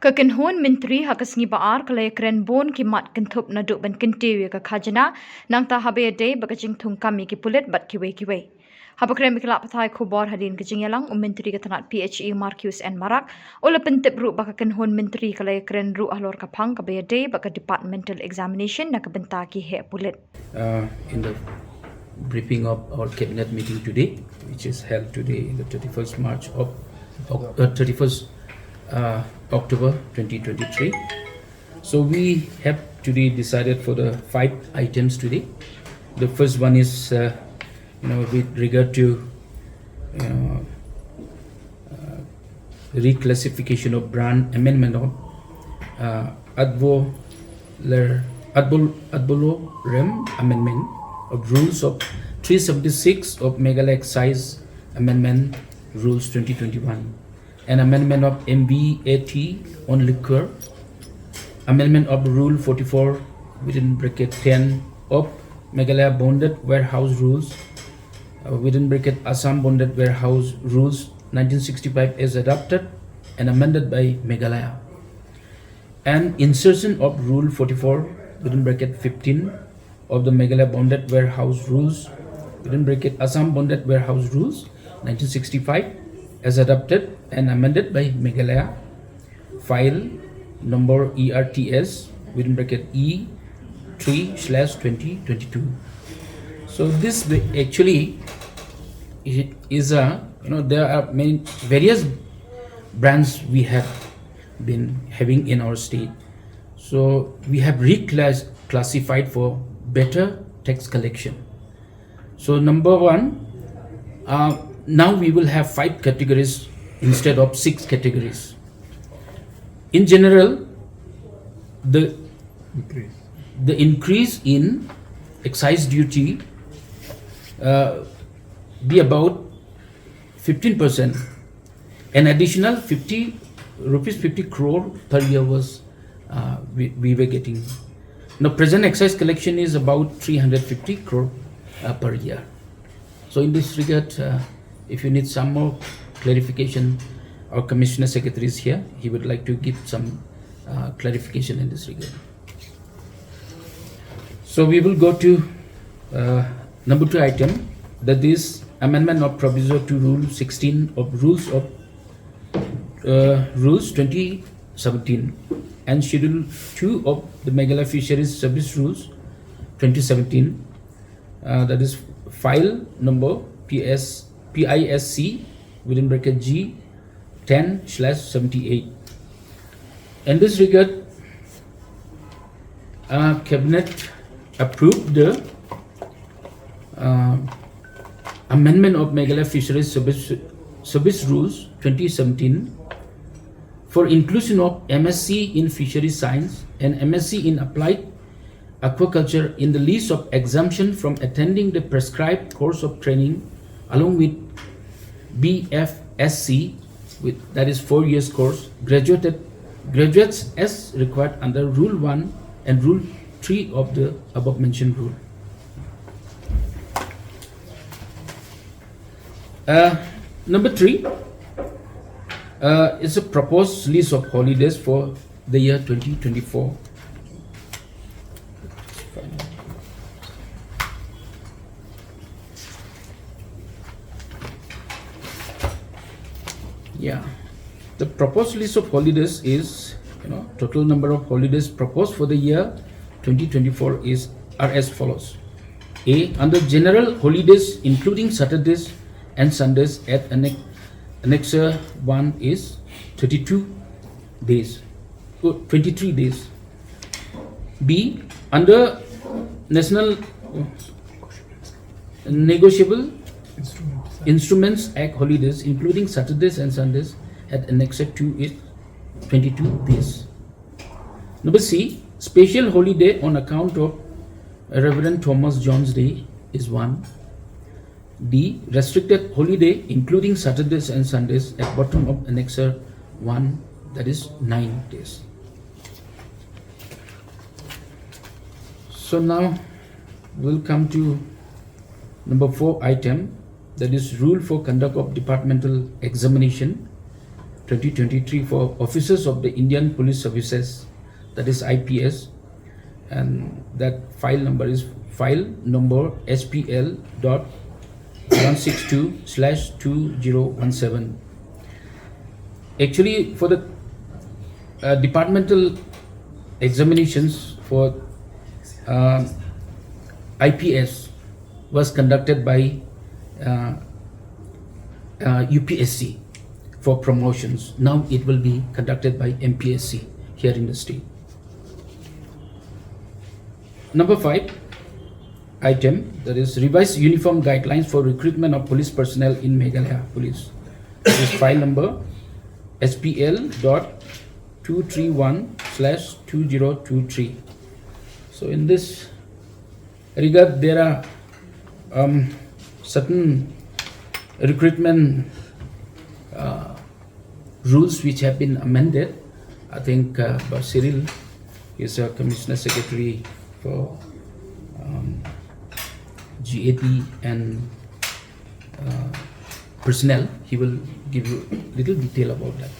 Kynhun Myntri hakasngi Baar Iakren bon ki mat kynthup naduh ban Kyntiew ka Khajna nangta iadei baka jingthungkam ki Pulit bat kiwei. Habakren mikla pathai Khubor hadien jingialang Myntri ka tnad PHE Marcuise N Marak ola pyntip ru baka Kynhun Myntri ka Iakren ru halor ka phang kaba iadei baka departmental examination na ka bynta ki he Pulit. In the briefing of our cabinet meeting today, which is held today in the 31st March of 31st October 2023. So we have today decided for the 5 items today. The first one is with regard to reclassification of brand amendment of adbolorem amendment of rules of 376 of Meghalaya Excise Amendment Rules 2021, an amendment of MBAT on liquor, amendment of Rule 44 within bracket 10 of Meghalaya Bonded Warehouse Rules within bracket Assam Bonded Warehouse Rules 1965 as adopted and amended by Meghalaya, and insertion of Rule 44 within bracket 15 of the Meghalaya Bonded Warehouse Rules within bracket Assam Bonded Warehouse Rules 1965 as adopted and amended by Meghalaya, file number ERTS within bracket E3/2022. So this actually is there are many various brands we have been having in our state. So we have reclassified for better tax collection. So number one, now we will have 5 categories instead of 6 categories. In general, the increase in excise duty be about 15%. An additional 50 crore per year was we were getting. Now present excise collection is about 350 crore per year. So in this regard, if you need some more clarification, our Commissioner Secretary is here. He would like to give some clarification in this regard. So we will go to number 2 item, that is amendment of proviso to Rule 16 of Rules 2017 and Schedule 2 of the Meghalaya Fisheries Service Rules 2017. That is file number PISC within bracket G 10/78. In this regard, Cabinet approved the amendment of Meghalaya Fisheries Service Rules 2017 for inclusion of MSc in Fisheries Science and MSc in Applied Aquaculture in the list of exemption from attending the prescribed course of training, along with BFSC, that is 4 years course, graduates as required under Rule 1 and Rule 3 of the above mentioned rule. Number 3 is a proposed list of holidays for the year 2024. Yeah, the proposed list of holidays is, total number of holidays proposed for the year 2024 are as follows. A, under general holidays including Saturdays and Sundays at Annexure 1 is 23 days. B, under National Negotiable Instruments Act holidays including Saturdays and Sundays at Annexure 2 is 22 days. Number C, special holiday on account of Reverend Thomas John's Day is 1. D, restricted holiday including Saturdays and Sundays at bottom of Annexure 1, that is 9 days. So now we'll come to number 4 item, that is rule for conduct of departmental examination 2023 for officers of the Indian Police Services, that is IPS, and that file number is file number SPL.162/2017. Actually, for the departmental examinations for IPS was conducted by UPSC for promotions. Now it will be conducted by MPSC here in the state. Number 5 item, that is revised uniform guidelines for recruitment of police personnel in Meghalaya Police. This is file number SPL.231/2023. So in this regard, there are certain recruitment rules which have been amended. I think Cyril is a Commissioner Secretary for GAT and personnel. He will give you little detail about that.